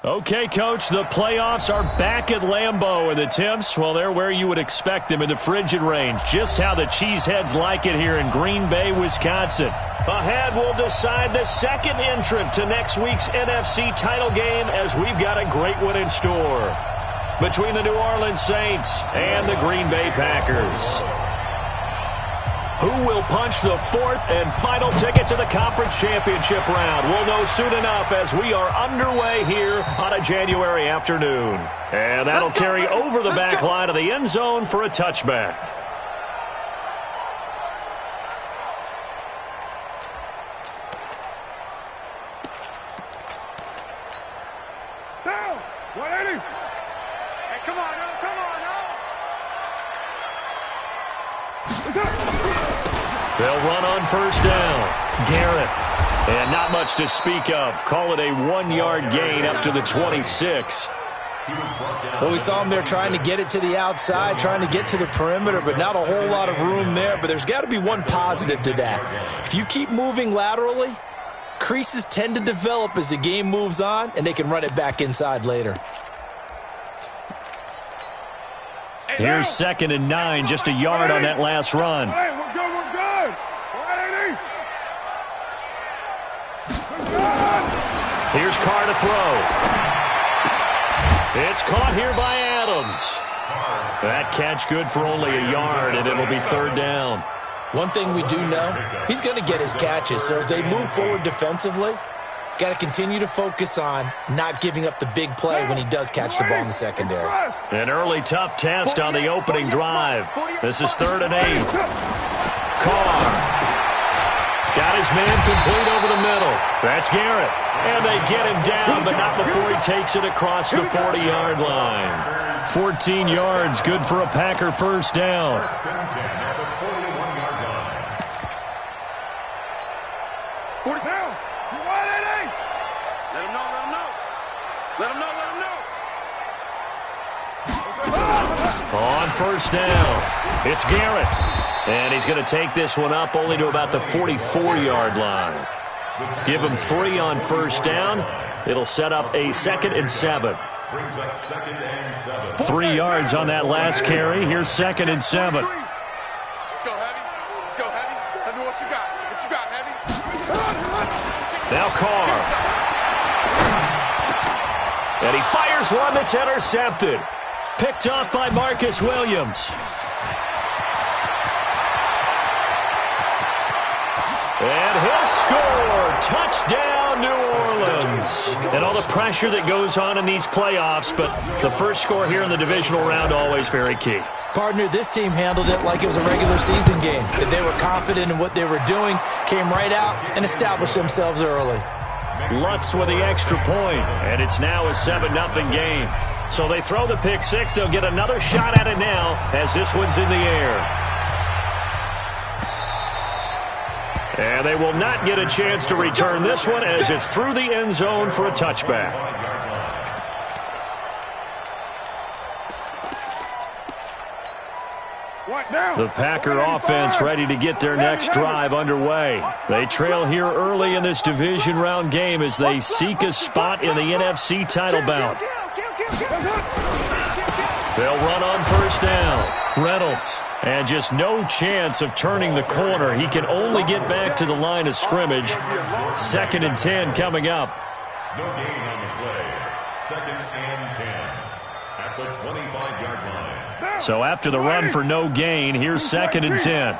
Okay, Coach, the playoffs are back at Lambeau, and the temps, well, they're where you would expect them in the frigid range. Just how the Cheeseheads like it here in Green Bay, Wisconsin. Ahead, we'll decide the second entrant to next week's NFC title game as we've got a great one in store between the New Orleans Saints and the Green Bay Packers. Who will punch the fourth and final ticket to the conference championship round? We'll know soon enough as we are underway here on a January afternoon. And that'll carry over the back line of the end zone for a touchback. Down! 180! Hey, come on, now, come on, now! They'll run on first down. Garrett. And not much to speak of. Call it a 1-yard gain up to the 26. Well, we saw him there trying to get it to the outside, trying to get to the perimeter, but not a whole lot of room there. But there's got to be one positive to that. If you keep moving laterally, creases tend to develop as the game moves on, and they can run it back inside later. Here's 2nd and 9, just a yard on that last run. Hey, we're good, we're good. 180. Here's Carr to throw. It's caught here by Adams. That catch good for only a yard, and it'll be 3rd down. One thing we do know, he's going to get his catches. So as they move forward defensively, got to continue to focus on not giving up the big play when he does catch the ball in the secondary. An early tough test on the opening drive. This is 3rd and 8. Carr. Got his man complete over the middle. That's Garrett. And they get him down, but not before he takes it across the 40-yard line. 14 yards, good for a Packer first down. On first down, it's Garrett. And he's going to take this one up only to about the 44-yard line. Give him 3 on first down. It'll set up a 2nd and 7. 3 yards on that last carry. Here's 2nd and 7. Let's go, Heavy. Let's go, Heavy. Heavy, what you got? What you got, Heavy? Now Carr. And he fires one that's intercepted. Picked off by Marcus Williams. And he'll score. Touchdown, New Orleans. And all the pressure that goes on in these playoffs, but the first score here in the divisional round always very key. Partner, this team handled it like it was a regular season game. That they were confident in what they were doing, came right out and established themselves early. Lutz with the extra point, and it's now a 7-0 game. So they throw the pick six. They'll get another shot at it now as this one's in the air. And they will not get a chance to return this one as it's through the end zone for a touchback. The Packer offense ready to get their next drive underway. They trail here early in this division round game as they seek a spot in the NFC title bout. They'll run on first down. Reynolds And just no chance of turning the corner. He can only get back to the line of scrimmage. 2nd and 10 coming up. No gain on the play. 2nd and 10 at the 25-yard line. So after the run for no gain, here's 2nd and 10.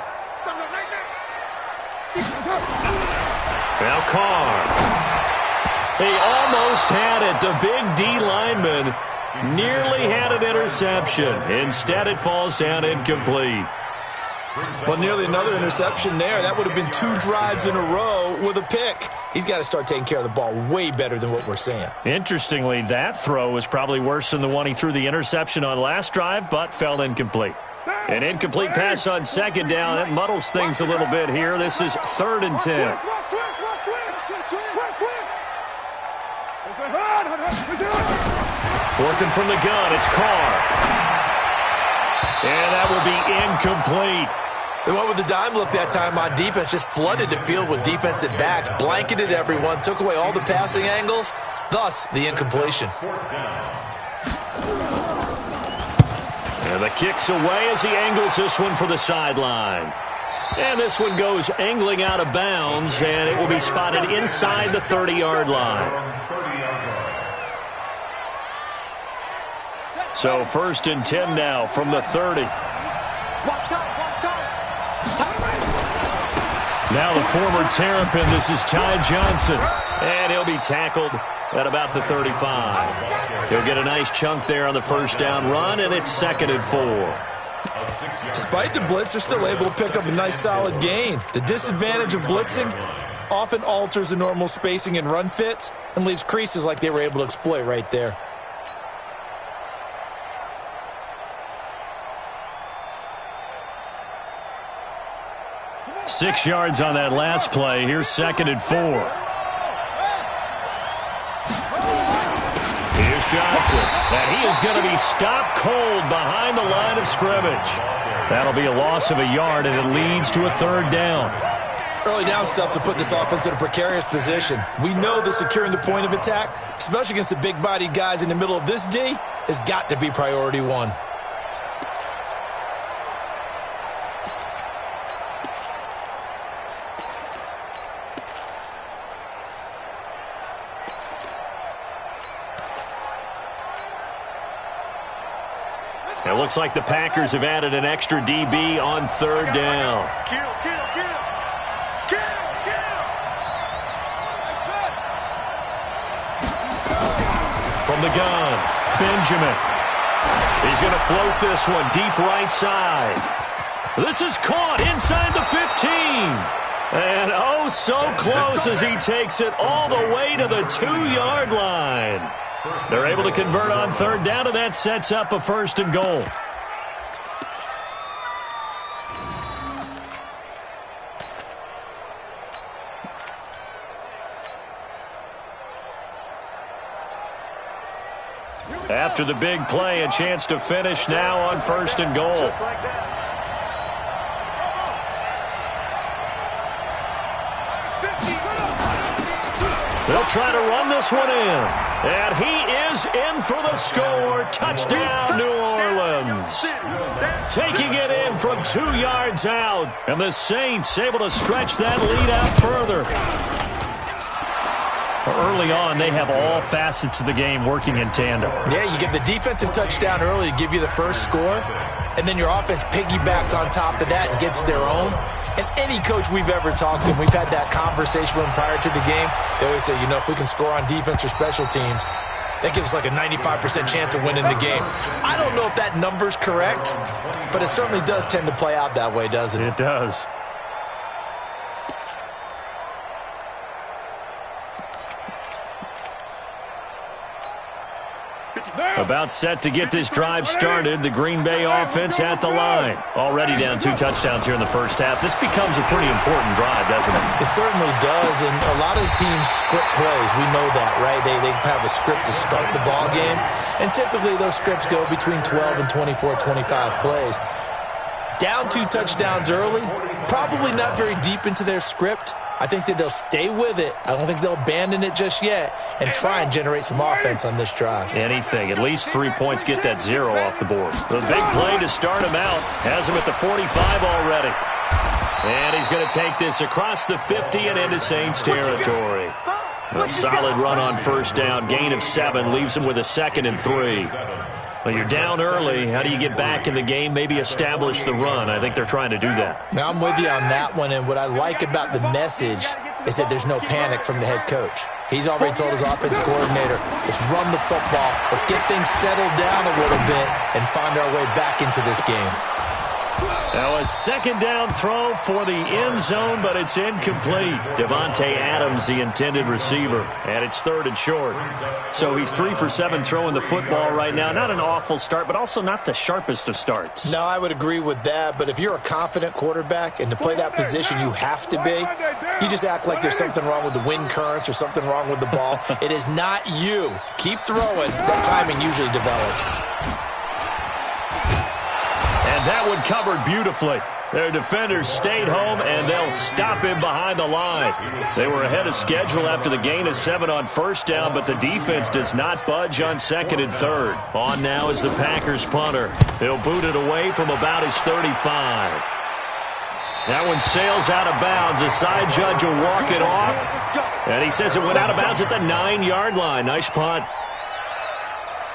Now Carr. He almost had it. The big D lineman nearly had an interception. Instead, it falls down incomplete. Well, nearly another interception there. That would have been 2 drives in a row with a pick. He's got to start taking care of the ball way better than what we're seeing. Interestingly, that throw was probably worse than the one he threw the interception on last drive, but fell incomplete. An incomplete pass on 2nd down. That muddles things a little bit here. This is 3rd and 10. Working from the gun, it's Carr. And that will be incomplete. They went with the dime look that time on defense, just flooded the field with defensive backs, blanketed everyone, took away all the passing angles, thus the incompletion. And the kick's away as he angles this one for the sideline. And this one goes angling out of bounds, and it will be spotted inside the 30-yard line. So 1st and 10 now from the 30. Now the former Terrapin, this is Ty Johnson. And he'll be tackled at about the 35. He'll get a nice chunk there on the 1st down run, and it's 2nd and 4. Despite the blitz, they're still able to pick up a nice solid gain. The disadvantage of blitzing often alters the normal spacing and run fits and leaves creases like they were able to exploit right there. 6 yards on that last play. Here's 2nd and 4. Here's Johnson. And he is going to be stopped cold behind the line of scrimmage. That'll be a loss of a yard, and it leads to a 3rd down. Early down stuff to put this offense in a precarious position. We know that securing the point of attack, especially against the big-bodied guys in the middle of this D, has got to be priority 1. It looks like the Packers have added an extra DB on 3rd down. From the gun, Benjamin. He's going to float this one deep right side. This is caught inside the 15. And oh, so close as he takes it all the way to the 2-yard line. They're able to convert on 3rd down, and that sets up a 1st and goal. After the big play, a chance to finish now on 1st and goal. They'll try to run this one in. And he is in for the score. Touchdown, New Orleans. Taking it in from 2 yards out. And the Saints able to stretch that lead out further. Early on, they have all facets of the game working in tandem. Yeah, you get the defensive touchdown early to give you the first score, and then your offense piggybacks on top of that and gets their own. And any coach we've ever talked to, and we've had that conversation with them prior to the game, they always say, you know, if we can score on defense or special teams, that gives us like a 95% chance of winning the game. I don't know if that number's correct, but it certainly does tend to play out that way, doesn't it? It does. About set to get this drive started. The Green Bay offense at the line. Already down 2 touchdowns here in the first half. This becomes a pretty important drive, doesn't it? It certainly does, and a lot of teams script plays. We know that, right? They have a script to start the ball game, and typically those scripts go between 12 and 24, 25 plays. Down 2 touchdowns early, probably not very deep into their script, I think that they'll stay with it. I don't think they'll abandon it just yet and try and generate some offense on this drive. Anything. At least 3 points, get that 0 off the board. The big play to start him out. Has him at the 45 already. And he's going to take this across the 50 and into Saints territory. A solid run on first down. Gain of 7 leaves him with a 2nd and 3. Well, you're down early. How do you get back in the game? Maybe establish the run. I think they're trying to do that. Now, I'm with you on that one, and what I like about the message is that there's no panic from the head coach. He's already told his offensive coordinator, let's run the football, let's get things settled down a little bit and find our way back into this game. Now a 2nd down throw for the end zone, but it's incomplete. Devontae Adams, the intended receiver, and it's 3rd and short. So he's 3 for 7 throwing the football right now. Not an awful start, but also not the sharpest of starts. No, I would agree with that, but if you're a confident quarterback and to play that position you have to be, you just act like there's something wrong with the wind currents or something wrong with the ball. It is not you. Keep throwing. That timing usually develops. And that one covered beautifully. Their defenders stayed home, and they'll stop him behind the line. They were ahead of schedule after the gain of 7 on first down, but the defense does not budge on 2nd and 3rd. On now is the Packers punter. He'll boot it away from about his 35. That one sails out of bounds. The side judge will walk it off, and he says it went out of bounds at the 9-yard line. Nice punt.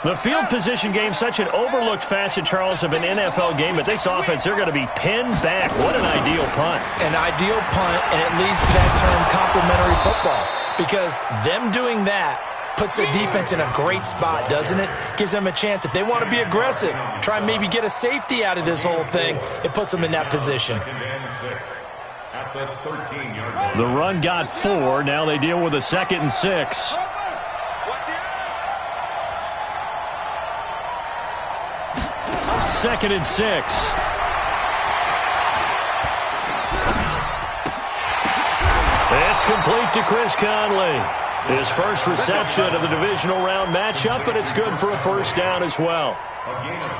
The field position game, such an overlooked facet, Charles, of an NFL game, but this offense, they're going to be pinned back. What an ideal punt. An ideal punt, and it leads to that term complementary football, because them doing that puts their defense in a great spot, doesn't it? Gives them a chance. If they want to be aggressive, try and maybe get a safety out of this whole thing, it puts them in that position. The run got 4. Now they deal with a 2nd and 6. Second and 6. It's complete to Chris Conley. His first reception of the divisional round matchup, but it's good for a first down as well.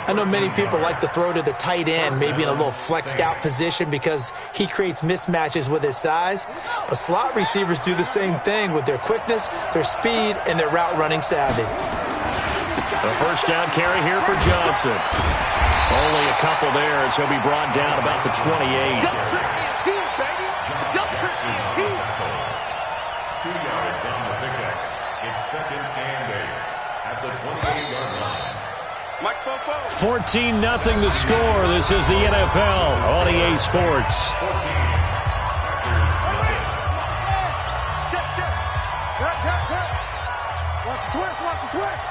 I know many people like to throw to the tight end, maybe in a little flexed out position because he creates mismatches with his size. But slot receivers do the same thing with their quickness, their speed, and their route running savvy. A first down carry here for Johnson. Only a couple there as he'll be brought down about the 28. 2 yards on the pickup. It's 2nd and 8 at the 28-yard line. 14-0 the score. This is the NFL on EA Sports. Watch the twist, watch the twist.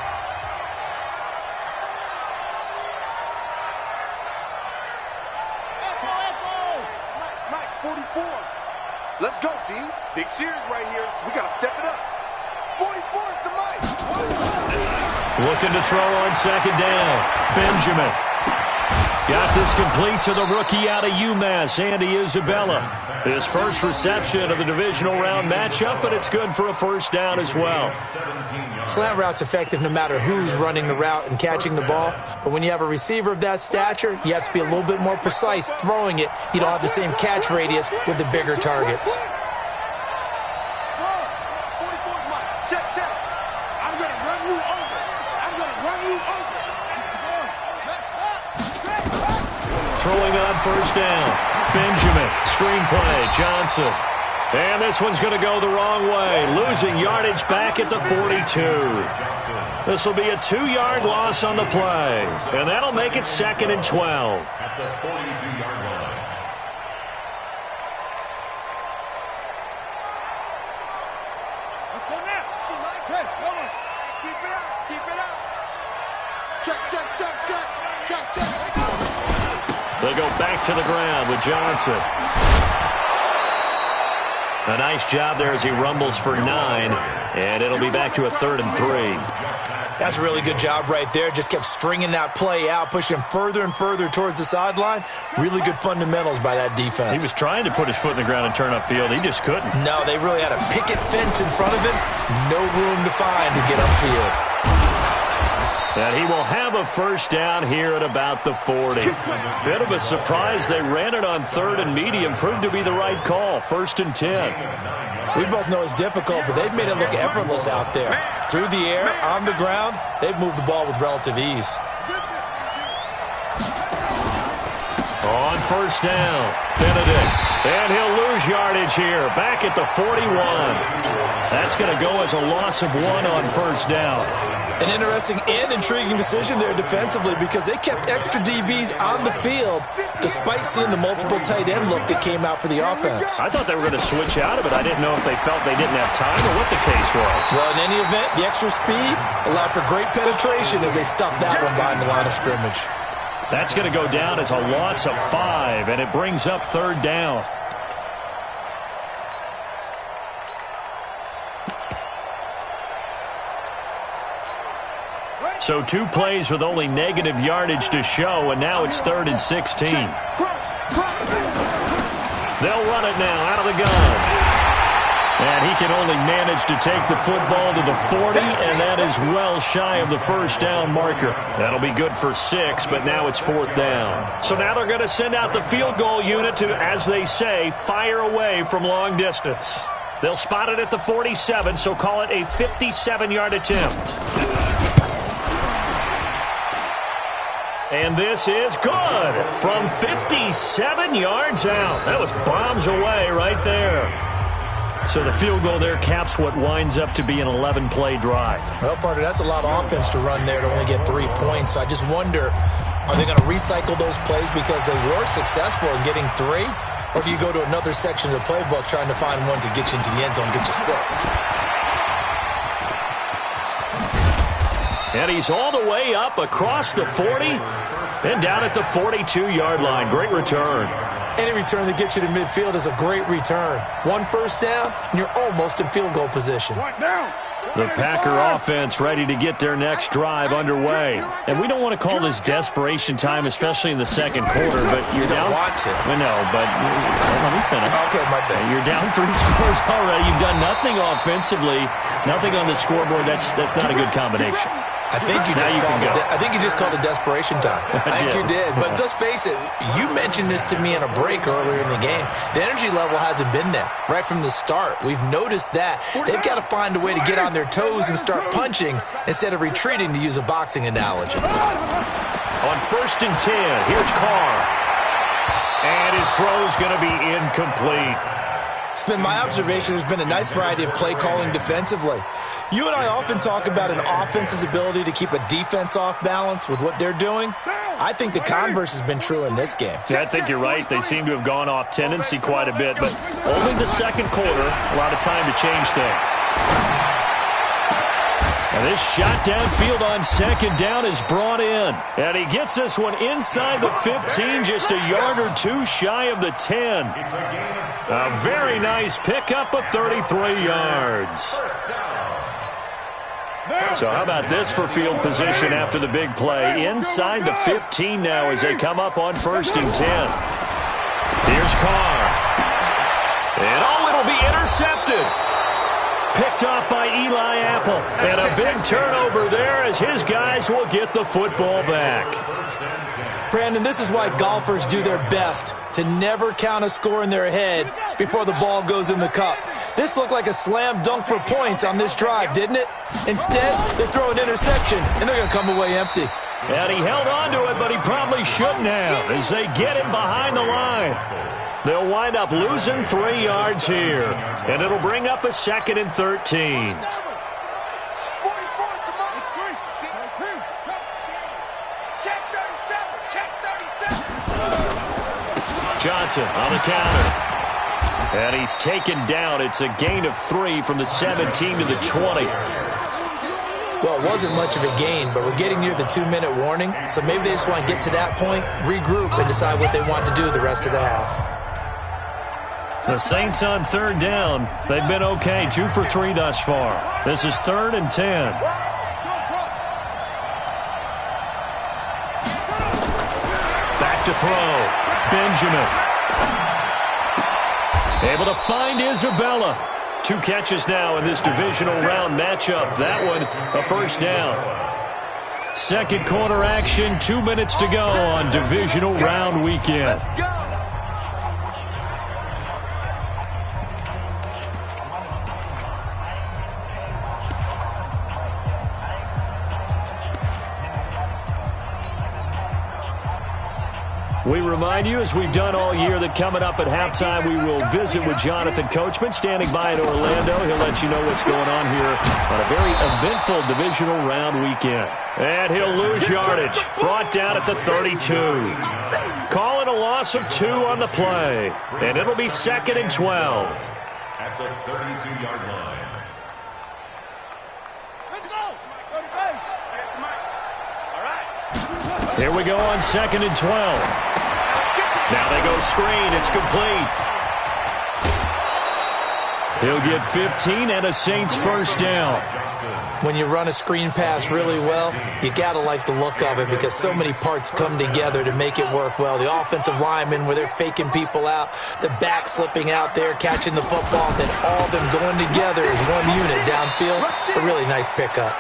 Mike, 44. Let's go, D. Big series right here. We got to step it up. 44 is the Mike. Looking to throw on 2nd down. Benjamin. Got this complete to the rookie out of UMass, Andy Isabella. His first reception of the divisional round matchup, but it's good for a first down as well. Slant route's effective no matter who's running the route and catching the ball. But when you have a receiver of that stature, you have to be a little bit more precise throwing it. You don't have the same catch radius with the bigger targets. Check. I'm going to run you over. Throwing on first down. Benjamin. Screenplay. Johnson. And this one's going to go the wrong way. Losing yardage back at the 42. This will be a 2-yard loss on the play. And that'll make it 2nd and 12. At the 42-yard line. Let's go now. Hey, hold on. Keep it out. Check. They go back to the ground with Johnson. A nice job there as he rumbles for 9, and it'll be back to a 3rd and 3. That's a really good job right there. Just kept stringing that play out, pushing him further and further towards the sideline. Really good fundamentals by that defense. He was trying to put his foot in the ground and turn upfield. He just couldn't. No, they really had a picket fence in front of him. No room to find to get upfield. And he will have a first down here at about the 40. Bit of a surprise. They ran it on 3rd and medium. Proved to be the right call. 1st and 10. We both know it's difficult, but they've made it look effortless out there. Through the air, on the ground, they've moved the ball with relative ease. On 1st down, Benedict. And he'll lose yardage here. Back at the 41. That's going to go as a loss of 1 on 1st down. An interesting and intriguing decision there defensively because they kept extra DBs on the field despite seeing the multiple tight end look that came out for the offense. I thought they were going to switch out of it. I didn't know if they felt they didn't have time or what the case was. Well, in any event, the extra speed allowed for great penetration as they stuffed that one behind the line of scrimmage. That's going to go down as a loss of 5, and it brings up 3rd down. So 2 plays with only negative yardage to show, and now it's 3rd and 16. They'll run it now out of the gun. And he can only manage to take the football to the 40, and that is well shy of the first down marker. That'll be good for 6, but now it's 4th down. So now they're going to send out the field goal unit to, as they say, fire away from long distance. They'll spot it at the 47, so call it a 57-yard attempt. And this is good from 57 yards out. That was bombs away right there. So the field goal there caps what winds up to be an 11-play drive. Well, partner, that's a lot of offense to run there to only get 3 points. So I just wonder, are they going to recycle those plays because they were successful in getting 3? Or do you go to another section of the playbook trying to find ones that get you into the end zone and get you 6? And he's all the way up across the 40 and down at the 42-yard line. Great return. Any return that gets you to midfield is a great return. 1 first down, and you're almost in field goal position. The Packer offense ready to get their next drive underway. And we don't want to call this desperation time, especially in the second quarter, but you're down. You don't want to. I know, but let me finish. Okay, my bad. You're down 3 scores already. You've done nothing offensively, nothing on the scoreboard. That's not a good combination. I think you just called it desperation time. I think you did. But let's face it, you mentioned this to me in a break earlier in the game. The energy level hasn't been there right from the start. We've noticed that. They've got to find a way to get on their toes and start punching instead of retreating, to use a boxing analogy. On 1st and 10, here's Carr. And his throw's going to be incomplete. It's been my observation there's been a nice variety of play calling defensively. You and I often talk about an offense's ability to keep a defense off balance with what they're doing. I think the converse has been true in this game. Yeah, I think you're right. They seem to have gone off tendency quite a bit, but only the second quarter, a lot of time to change things. And this shot downfield on 2nd down is brought in. And he gets this one inside the 15, just a yard or 2 shy of the 10. A very nice pickup of 33 yards. So how about this for field position after the big play? Inside the 15 now as they come up on 1st and 10. Here's Carr. And it'll be intercepted. Picked off by Eli Apple. And a big turnover there as his guys will get the football back. Brandon, this is why golfers do their best to never count a score in their head before the ball goes in the cup. This looked like a slam dunk for points on this drive, didn't it? Instead, they throw an interception, and they're going to come away empty. And he held on to it, but he probably shouldn't have as they get him behind the line. They'll wind up losing 3 yards here, and it'll bring up a 2nd and 13. Johnson on the counter. And he's taken down. It's a gain of 3 from the 17 to the 20. Well, it wasn't much of a gain, but we're getting near the 2-minute warning, so maybe they just want to get to that point, regroup, and decide what they want to do the rest of the half. The Saints on 3rd down. They've been okay, 2 for 3 thus far. This is 3rd and 10. Back to throw. Benjamin. Able to find Isabella. 2 catches now in this divisional round matchup. That one, a first down. Second quarter action, 2 minutes to go on divisional round weekend. We remind you, as we've done all year, that coming up at halftime, we will visit with Jonathan Coachman, standing by in Orlando. He'll let you know what's going on here on a very eventful divisional round weekend. And he'll lose yardage, brought down at the 32. Calling a loss of 2 on the play, and it'll be 2nd and 12. At the 32-yard line. Let's go. Go to base. All right. Here we go on 2nd and 12. Now they go screen. It's complete. He'll get 15 and a Saints first down. When you run a screen pass really well, you got to like the look of it because so many parts come together to make it work well. The offensive linemen, where they're faking people out, the back slipping out there, catching the football, then all of them going together as one unit downfield. A really nice pickup.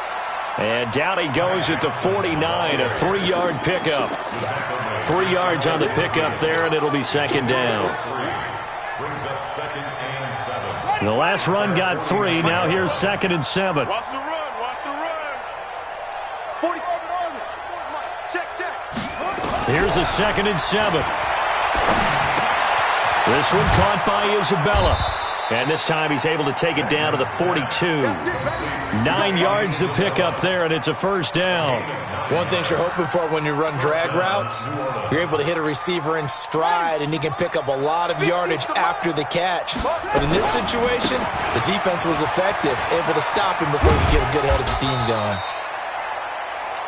And down he goes at the 49, a 3-yard pickup. 3 yards on the pickup there, and it'll be 2nd down. Brings up 2nd and 7. The last run got 3. Now here's 2nd and 7. Watch the run. Watch the run. 45 on it. Check. Here's a 2nd and 7. This one caught by Isabella. And this time he's able to take it down to the 42. 9 yards to pick up there, and it's a first down. One thing you're hoping for when you run drag routes, you're able to hit a receiver in stride, and he can pick up a lot of yardage after the catch. But in this situation, the defense was effective, able to stop him before he could get a good head of steam going.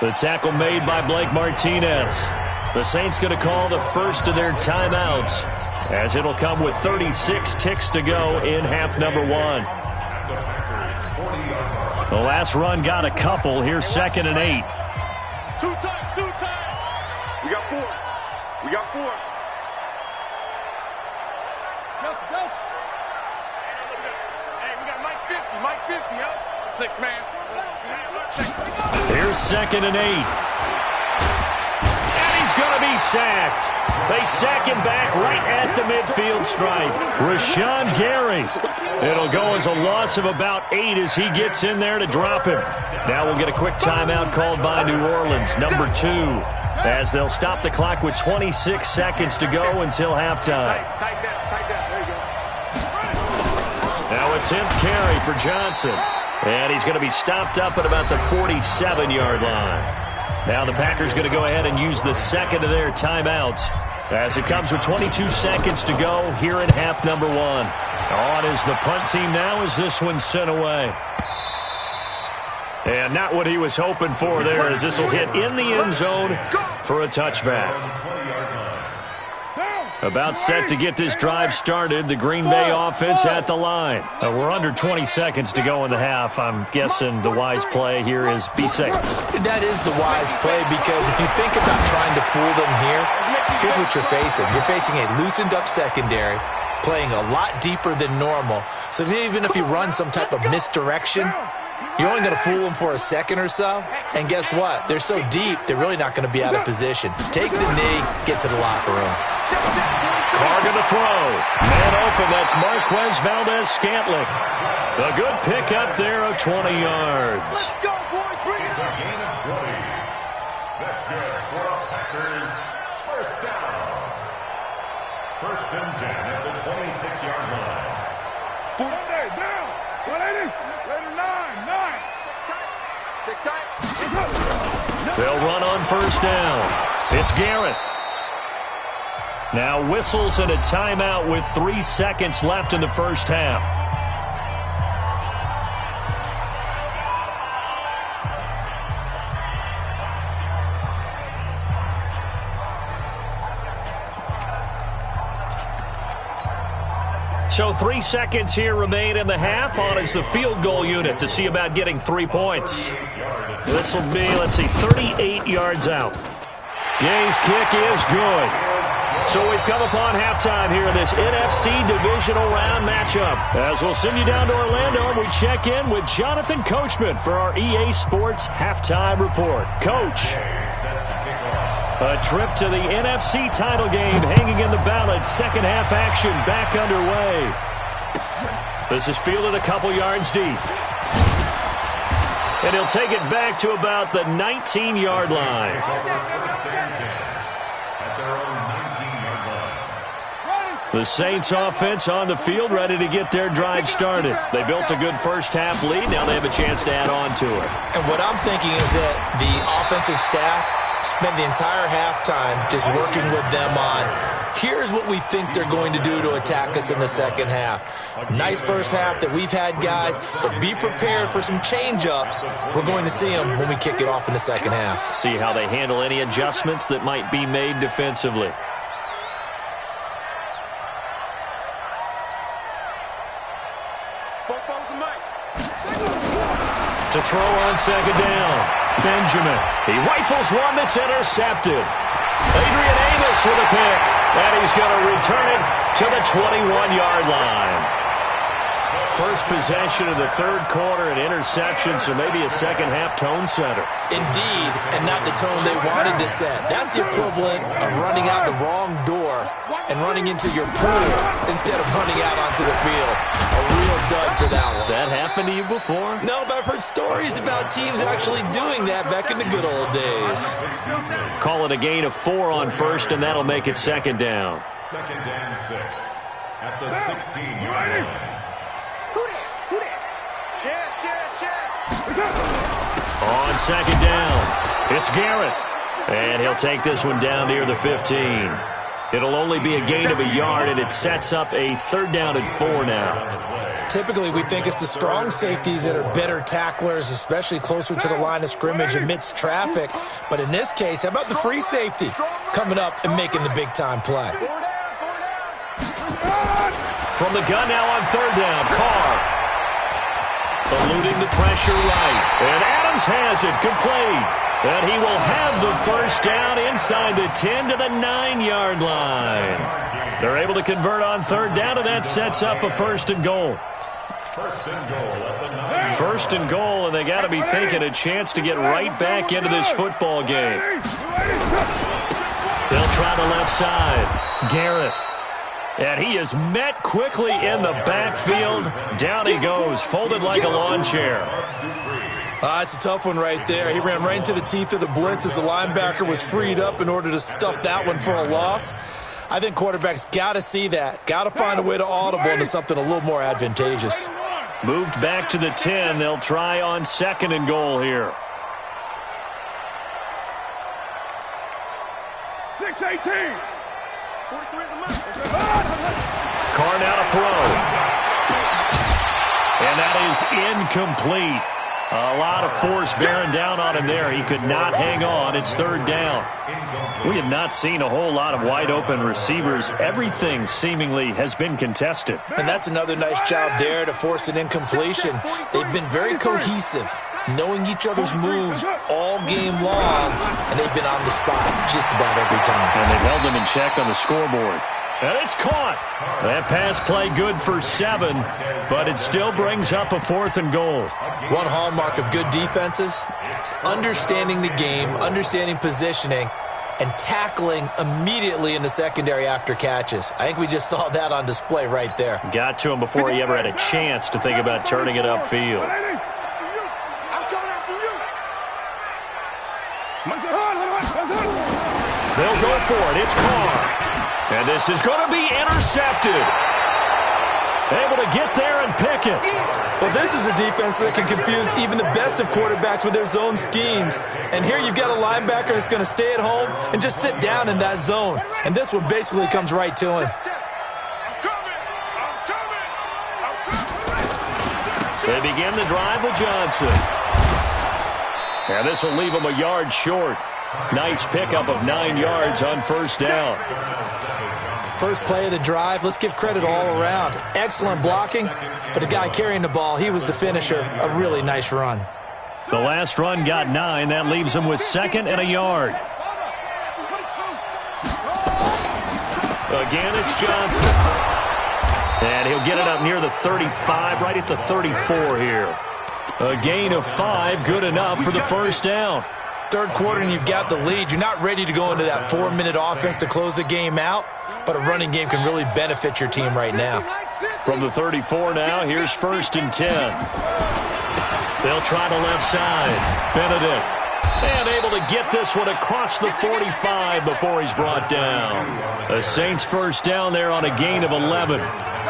The tackle made by Blake Martinez. The Saints going to call the first of their timeouts, as it'll come with 36 ticks to go in half number 1. The last run got a couple. Here's 2nd and 8. 2 times. We got 4. Delta. Hey, we got Mike 50, huh? 6 man. Here's 2nd and 8. He's going to be sacked. They sack him back right at the midfield stripe. Rashawn Gary. It'll go as a loss of about 8 as he gets in there to drop him. Now we'll get a quick timeout called by New Orleans, number 2, as they'll stop the clock with 26 seconds to go until halftime. Now a 10th carry for Johnson. And he's going to be stopped up at about the 47-yard line. Now the Packers going to go ahead and use the second of their timeouts as it comes with 22 seconds to go here in half number 1. On is the punt team now as this one's sent away. And not what he was hoping for there, as this will hit in the end zone for a touchback. About set to get this drive started, the Green Bay offense at the line. We're under 20 seconds to go in the half. I'm guessing the wise play here is be safe. That is the wise play, because if you think about trying to fool them here, here's what you're facing. You're facing a loosened up secondary, playing a lot deeper than normal. So even if you run some type of misdirection, you're only going to fool them for a second or so. And guess what? They're so deep, they're really not going to be out of position. Take the knee, get to the locker room. Carr going to throw. Man open, that's Marquez Valdez-Scantling. A good pickup there of 20 yards. It's a gain of 20. That's good for a Packers first down. 1st and 10 at the 26-yard line. Sunday, down. Later 9. They'll run on first down. It's Garrett. Now whistles and a timeout with 3 seconds left in the first half. So 3 seconds here remain in the half. On is the field goal unit to see about getting 3 points. This will be, 38 yards out. Gay's kick is good. So we've come upon halftime here in this NFC divisional round matchup. As we'll send you down to Orlando, and we check in with Jonathan Coachman for our EA Sports halftime report. Coach, a trip to the NFC title game hanging in the balance. Second half action back underway. This is fielded a couple yards deep. And he'll take it back to about the 19-yard line. The Saints offense on the field, ready to get their drive started. They built a good first-half lead. Now they have a chance to add on to it. And what I'm thinking is that the offensive staff spent the entire halftime just working with them on, here's what we think they're going to do to attack us in the second half. Nice first half that we've had, guys, but be prepared for some change-ups. We're going to see them when we kick it off in the second half. See how they handle any adjustments that might be made defensively. To throw on second down, Benjamin. He rifles one that's intercepted. Adrian Amos with a pick, and he's going to return it to the 21-yard line. First possession of the third quarter, an interception, so maybe a second-half tone setter. Indeed, and not the tone they wanted to set. That's the equivalent of running out the wrong door and running into your pool instead of running out onto the field. A real dud for that one. Has that happened to you before? No, but I've heard stories about teams actually doing that back in the good old days. Call it a gain of 4 on first, and that'll make it second down. Second and 6 at the 16-yard line. On second down, it's Garrett. And he'll take this one down near the 15. It'll only be a gain of a yard, and it sets up a third down and 4 now. Typically, we think it's the strong safeties that are better tacklers, especially closer to the line of scrimmage amidst traffic. But in this case, how about the free safety coming up and making the big-time play? From the gun now on third down, Carr. Eluding the pressure right. And Adams has it complete. And he will have the first down inside the 10 to the 9-yard line. They're able to convert on third down, and that sets up a first and goal. First and goal at the 9. First and goal, and they got to be thinking a chance to get right back into this football game. They'll try the left side. Garrett. And he is met quickly in the backfield. Down he goes, folded like a lawn chair. It's a tough one right there. He ran right into the teeth of the blitz as the linebacker was freed up in order to stuff that one for a loss. I think quarterbacks got to see that. Got to find a way to audible into something a little more advantageous. Moved back to the 10. They'll try on second and goal here. 6-18. Carr now to throw. And that is incomplete. A lot of force bearing down on him there. He could not hang on. It's third down. We have not seen a whole lot of wide-open receivers. Everything seemingly has been contested. And that's another nice job there to force an incompletion. They've been very cohesive, knowing each other's moves all game long, and they've been on the spot just about every time. And they've held them in check on the scoreboard. And it's caught. That pass play good for 7, but it still brings up a fourth and goal. One hallmark of good defenses is understanding the game, understanding positioning, and tackling immediately in the secondary after catches. I think we just saw that on display right there. Got to him before he ever had a chance to think about turning it upfield. They'll go for it. It's Carr. And this is going to be intercepted. Able to get there and pick it. Well, this is a defense that can confuse even the best of quarterbacks with their zone schemes. And here you've got a linebacker that's going to stay at home and just sit down in that zone. And this one basically comes right to him. They begin the drive with Johnson. And this will leave him a yard short. Nice pickup of 9 yards on first down. First play of the drive, let's give credit all around. Excellent blocking, but the guy carrying the ball, he was the finisher. A really nice run. The last run got 9. That leaves him with second and a yard. Again, it's Johnson. And he'll get it up near the 35, right at the 34 here. A gain of 5, good enough for the first down. Third quarter and you've got the lead. You're not ready to go into that 4-minute offense to close the game out, but a running game can really benefit your team right now. From the 34 now, here's 1st and 10. They'll try the left side. Benedict. And able to get this one across the 45 before he's brought down. The Saints first down there on a gain of 11.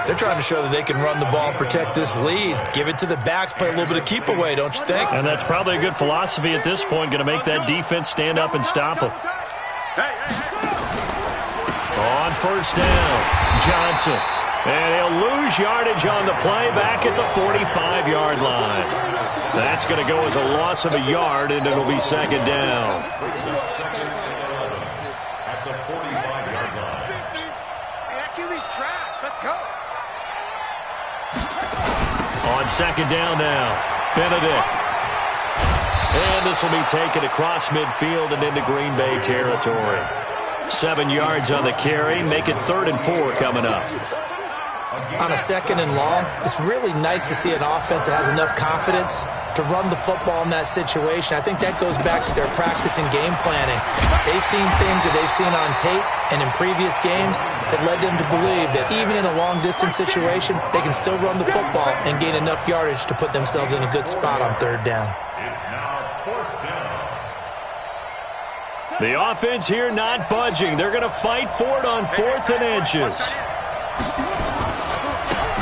They're trying to show that they can run the ball and protect this lead. Give it to the backs, play a little bit of keep away, don't you think? And that's probably a good philosophy at this point, going to make that defense stand up and stop them. On first down, Johnson. And he'll lose yardage on the play back at the 45-yard line. That's going to go as a loss of a yard, and it'll be 2nd down. At the 45-yard line. Hey, that QB's trash. Let's go. On 2nd down now, Benedict. And this will be taken across midfield and into Green Bay territory. 7 yards on the carry. Make it 3rd and 4 coming up. On a 2nd and long, it's really nice to see an offense that has enough confidence to run the football in that situation. I think that goes back to their practice and game planning. They've seen things that they've seen on tape and in previous games that led them to believe that even in a long-distance situation, they can still run the football and gain enough yardage to put themselves in a good spot on 3rd down. It's now 4th down. The offense here not budging. They're going to fight for it on 4th and inches.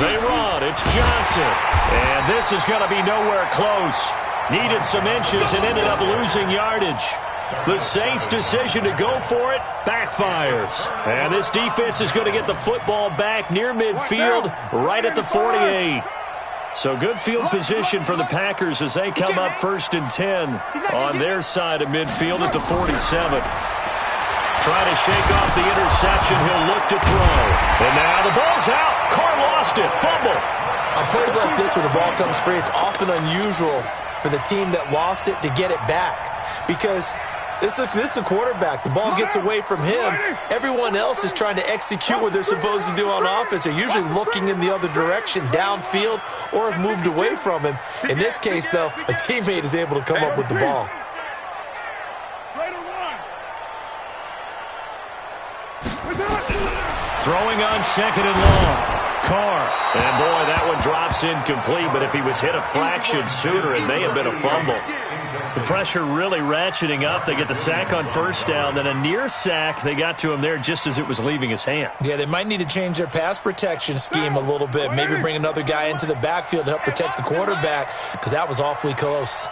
They run. It's Johnson. And this is going to be nowhere close. Needed some inches and ended up losing yardage. The Saints' decision to go for it backfires. And this defense is going to get the football back near midfield, right at the 48. So good field position for the Packers as they come up 1st and 10 on their side of midfield at the 47. Trying to shake off the interception. He'll look to throw. And now the ball's out. Carr lost it. Fumble. On plays like this where the ball comes free, it's often unusual for the team that lost it to get it back. Because this is a quarterback. The ball gets away from him. Everyone else is trying to execute what they're supposed to do on offense. They're usually looking in the other direction, downfield, or have moved away from him. In this case, though, a teammate is able to come up with the ball. Throwing on 2nd and long. Carr. And boy, that one drops incomplete, but if he was hit a fraction sooner, it may have been a fumble. The pressure really ratcheting up. They get the sack on 1st down, then a near sack. They got to him there just as it was leaving his hand. Yeah, they might need to change their pass protection scheme a little bit. Maybe bring another guy into the backfield to help protect the quarterback, because that was awfully close.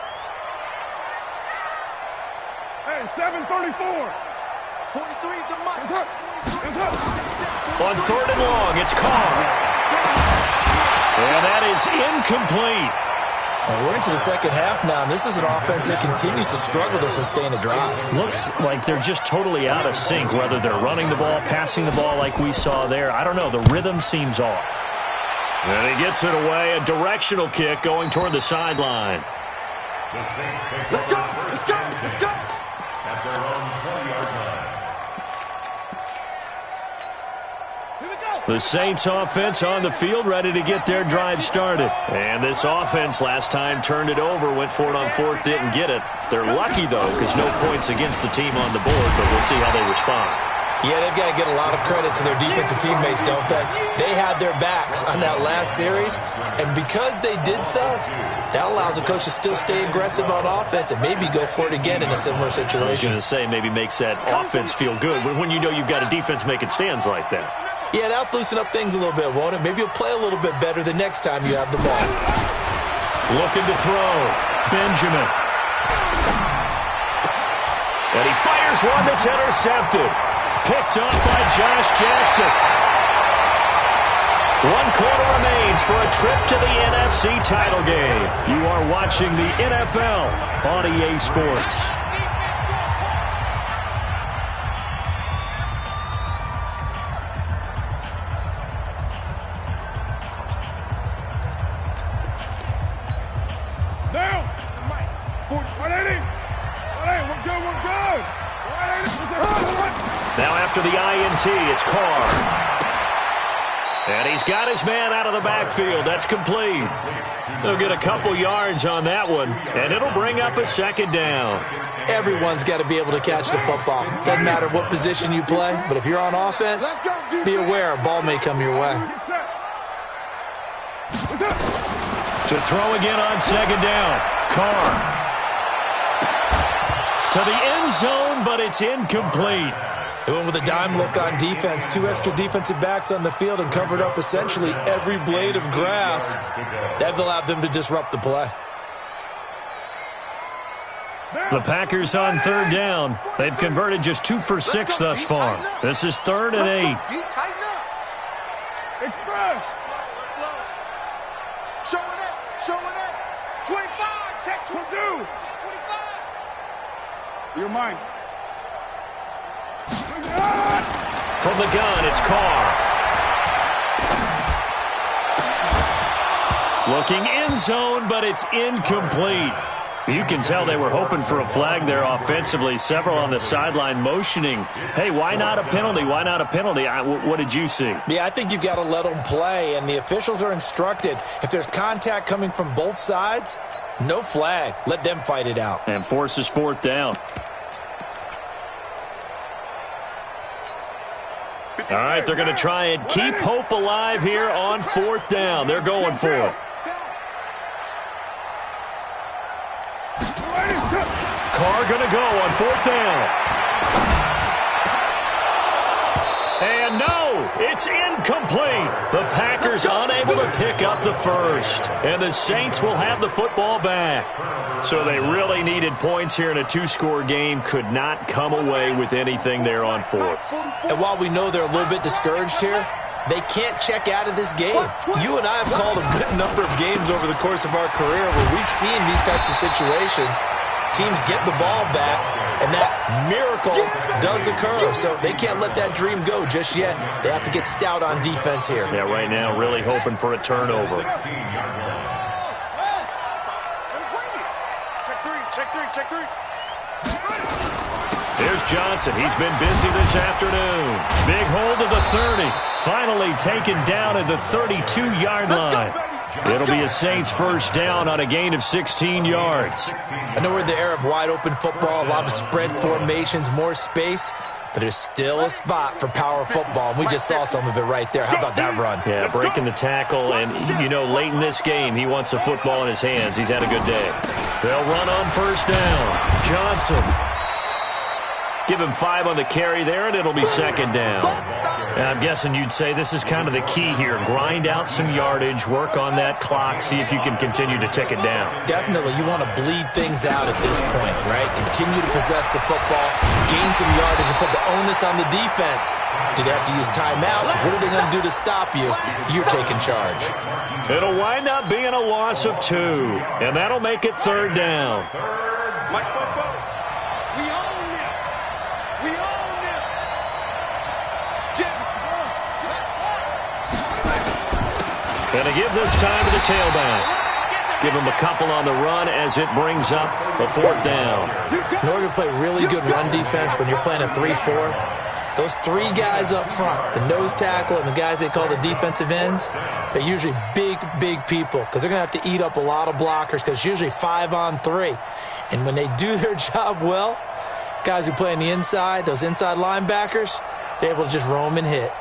Hey, 734. 43 to Mike. On 3rd and long, it's Carr. And that is incomplete. And we're into the 2nd half now, and this is an offense that continues to struggle to sustain a drive. Looks like they're just totally out of sync, whether they're running the ball, passing the ball like we saw there. I don't know. The rhythm seems off. And he gets it away. A directional kick going toward the sideline. The Saints take Let's go. Let's go. Let's go. at their own 20-yard line. The Saints offense on the field, ready to get their drive started. And this offense last time turned it over, went for it on 4th, didn't get it. They're lucky, though, because no points against the team on the board, but we'll see how they respond. Yeah, they've got to get a lot of credit to their defensive teammates, don't they? They had their backs on that last series, and because they did so, that allows the coach to still stay aggressive on offense and maybe go for it again in a similar situation. I was going to say, maybe makes that offense feel good when you know you've got a defense making stands like that. Yeah, that'll loosen up things a little bit, won't it? Maybe you'll play a little bit better the next time you have the ball. Looking to throw. Benjamin. And he fires one that's intercepted. Picked off by Josh Jackson. 1 quarter remains for a trip to the NFC title game. You are watching the NFL on EA Sports. Now after the INT. It's Carr. And he's got his man out of the backfield. That's complete. They'll get a couple yards on that one, and it'll bring up a second down. Everyone's got to be able to catch the football. Doesn't matter what position you play, but if you're on offense, be aware a ball may come your way. To throw again on second down. Carr. To the end zone, but it's incomplete. They went with a dime look on defense. 2 extra defensive backs on the field and covered up essentially every blade of grass. That allowed them to disrupt the play. The Packers on third down. They've converted just 2 for 6 thus far. This is 3rd and 8. Express. Showing up. 25. Check 22. 25. You're mine. From the gun, it's Carr. Looking end zone, but it's incomplete. You can tell they were hoping for a flag there offensively. Several on the sideline motioning, hey, why not a penalty? Why not a penalty? What did you see? Yeah, I think you've got to let them play, and the officials are instructed. If there's contact coming from both sides, no flag. Let them fight it out. And forces 4th down. All right, they're going to try and keep hope alive here on 4th down. They're going for it. Carr going to go on 4th down. And no, it's incomplete. The Packers unable to pick up the first. And the Saints will have the football back. So they really needed points here in a 2-score game. Could not come away with anything there on 4th. And while we know they're a little bit discouraged here, they can't check out of this game. You and I have called a good number of games over the course of our career where we've seen these types of situations. Teams get the ball back, and that miracle does occur. So they can't let that dream go just yet. They have to get stout on defense here. Yeah, right now really hoping for a turnover. Check three. Here's Johnson. He's been busy this afternoon. Big hold of the 30. Finally taken down at the 32-yard line. It'll be a Saints first down on a gain of 16 yards. I know we're in the era of wide-open football, a lot of spread formations, more space, but there's still a spot for power football. We just saw some of it right there. How about that run? Yeah, breaking the tackle, and, you know, late in this game, he wants the football in his hands. He's had a good day. They'll run on first down. Johnson. Give him 5 on the carry there, and it'll be second down. And I'm guessing you'd say this is kind of the key here. Grind out some yardage, work on that clock, see if you can continue to tick it down. Definitely. You want to bleed things out at this point, right? Continue to possess the football, gain some yardage, and put the onus on the defense. Do they have to use timeouts? What are they going to do to stop you? You're taking charge. It'll wind up being a loss of 2, and that'll make it third down. And to give this time to the tailback. Give him a couple on the run as it brings up a 4th down. In order to play really good run defense when you're playing a 3-4, those 3 guys up front, the nose tackle and the guys they call the defensive ends, they're usually big, big people because they're going to have to eat up a lot of blockers because it's usually 5 on 3. And when they do their job well, guys who play on the inside, those inside linebackers, they're able to just roam and hit.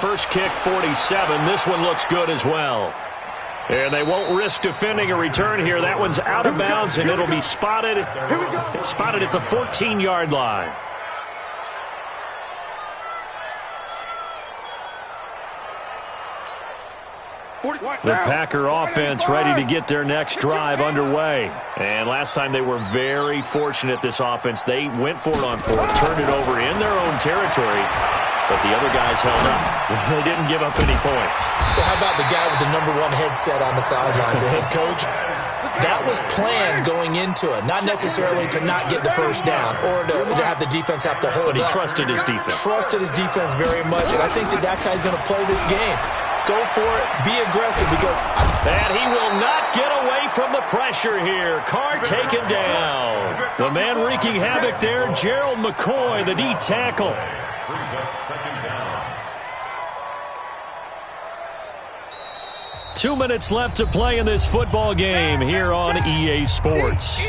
First kick, 47. This one looks good as well. And they won't risk defending a return here. That one's out of bounds, and it'll be spotted. It's spotted at the 14-yard line. The Packer offense ready to get their next drive underway. And last time they were very fortunate, this offense. They went for it on 4th, turned it over in their own territory. But the other guys held up. They didn't give up any points. So how about the guy with the #1 headset on the sidelines, the head coach? That was planned going into it, not necessarily to not get the first down or to have the defense have to hold up. But he trusted his defense. Trusted his defense very much, and I think that's how he's going to play this game. Go for it. Be aggressive because... And he will not get away from the pressure here. Carr taken down. The man wreaking havoc there, Gerald McCoy, the D tackle. Brings up second down. 2 minutes left to play in this football game here on EA Sports.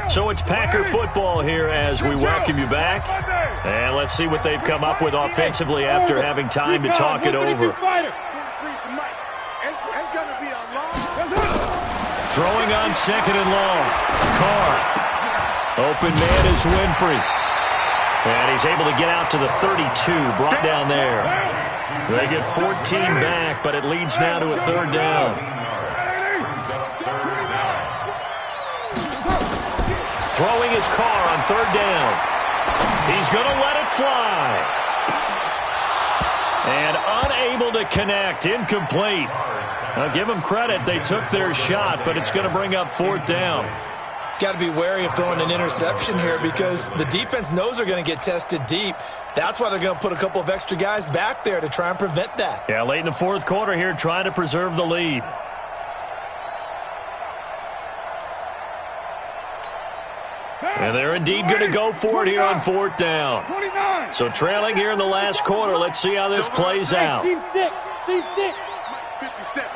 So it's Packer football here as we welcome you back. And let's see what they've come up with offensively after having time to talk it over. Throwing on second and long. Carr. Open man is Winfrey. And he's able to get out to the 32, brought down there. They get 14 back, but it leads now to a third down. Throwing his Carr on third down. He's going to let it fly. And unable to connect, incomplete. Now give them credit, they took their shot, but it's going to bring up fourth down. Got to be wary of throwing an interception here because the defense knows they're going to get tested deep. That's why they're going to put a couple of extra guys back there to try and prevent that. Yeah, late in the fourth quarter here, trying to preserve the lead. And they're indeed going to go for it here on fourth down. So trailing here in the last quarter. Let's see how this plays out. Team 6. 57.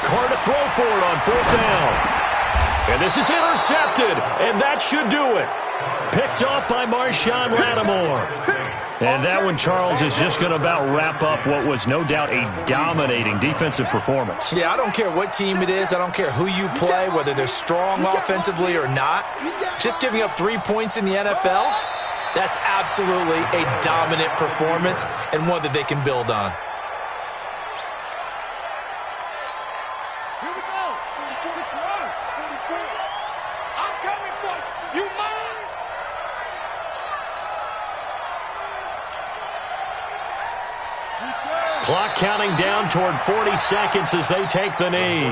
Carr to throw for it on fourth down. And this is intercepted, and that should do it. Picked off by Marshawn Lattimore. And that one, Charles, is just going to about wrap up what was no doubt a dominating defensive performance. Yeah, I don't care what team it is. I don't care who you play, whether they're strong offensively or not. Just giving up 3 points in the NFL, that's absolutely a dominant performance and one that they can build on. Clock counting down toward 40 seconds as they take the knee.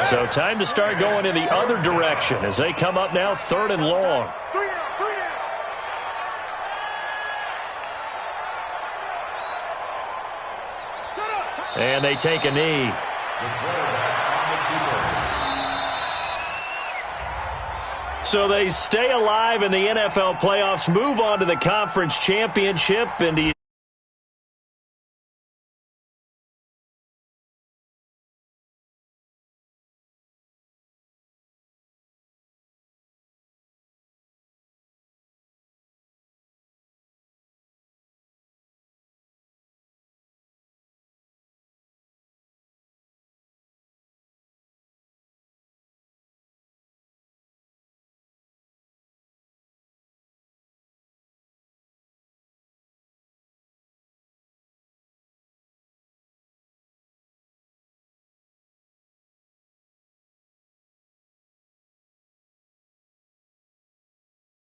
So time to start going in the other direction as they come up now third and long. And they take a knee. So they stay alive in the NFL playoffs, move on to the conference championship, and